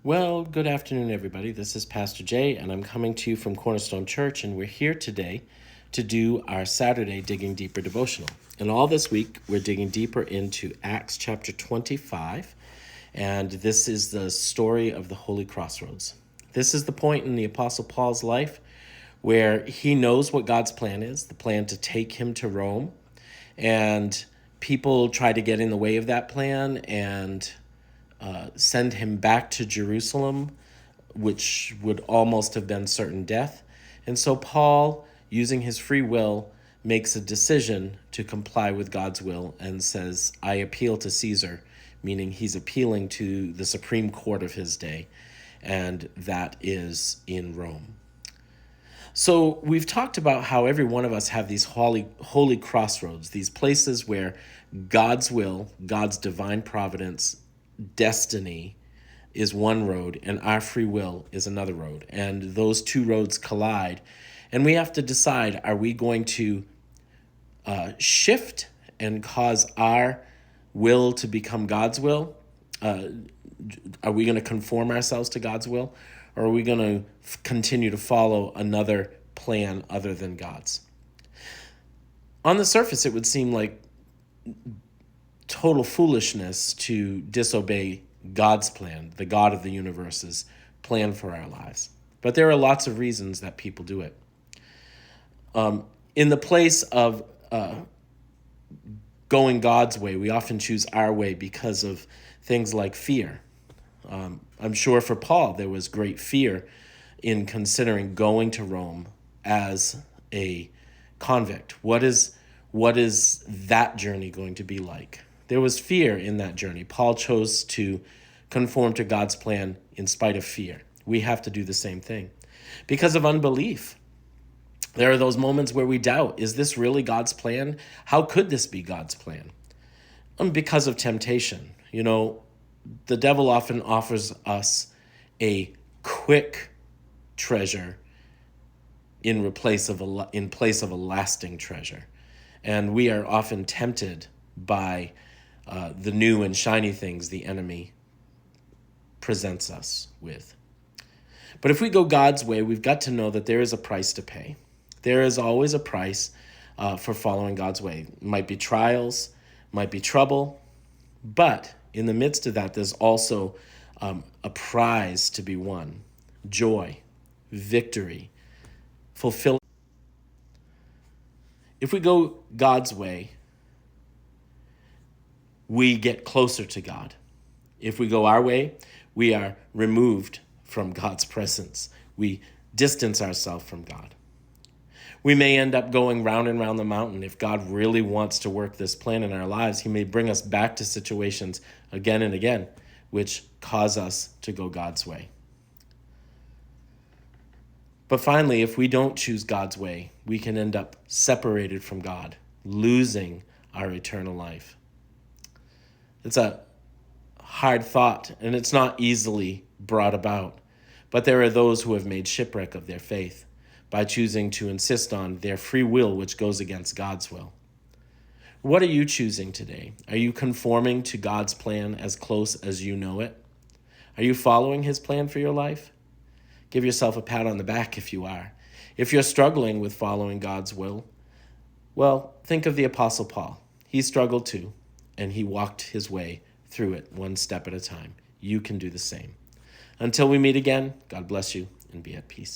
Well, good afternoon, everybody. This is Pastor Jay, and I'm coming to you from Cornerstone Church, and we're here today to do our Saturday Digging Deeper devotional. And all this week, we're digging deeper into Acts chapter 25, and this is the story of the Holy Crossroads. This is the point in the Apostle Paul's life where he knows what God's plan is, the plan to take him to Rome, and people try to get in the way of that plan and send him back to Jerusalem, which would almost have been certain death. And so Paul, using his free will, makes a decision to comply with God's will and says, I appeal to Caesar, meaning he's appealing to the supreme court of his day, and that is in Rome. So we've talked about how every one of us have these holy crossroads, these places where God's will, God's divine providence, destiny is one road and our free will is another road. And those two roads collide. And we have to decide, are we going to shift and cause our will to become God's will? Are we going to conform ourselves to God's will? Or are we going to continue to follow another plan other than God's? On the surface, it would seem like total foolishness to disobey God's plan, the God of the universe's plan for our lives. But there are lots of reasons that people do it. In the place of going God's way, we often choose our way because of things like fear. I'm sure for Paul, there was great fear in considering going to Rome as a convict. What is that journey going to be like? There was fear in that journey. Paul chose to conform to God's plan in spite of fear. We have to do the same thing. Because of unbelief, there are those moments where we doubt, is this really God's plan? How could this be God's plan? Because of temptation. You know, the devil often offers us a quick treasure in place of a lasting treasure. And we are often tempted by the new and shiny things the enemy presents us with. But if we go God's way, we've got to know that there is a price to pay. There is always a price for following God's way. It might be trials, might be trouble, but in the midst of that, there's also a prize to be won: joy, victory, fulfillment. If we go God's way, we get closer to God. If we go our way, we are removed from God's presence. We distance ourselves from God. We may end up going round and round the mountain. If God really wants to work this plan in our lives, he may bring us back to situations again and again, which cause us to go God's way. But finally, if we don't choose God's way, we can end up separated from God, losing our eternal life. It's a hard thought, and it's not easily brought about. But there are those who have made shipwreck of their faith by choosing to insist on their free will, which goes against God's will. What are you choosing today? Are you conforming to God's plan as close as you know it? Are you following his plan for your life? Give yourself a pat on the back if you are. If you're struggling with following God's will, well, think of the Apostle Paul. He struggled too, and he walked his way through it one step at a time. You can do the same. Until we meet again, God bless you and be at peace.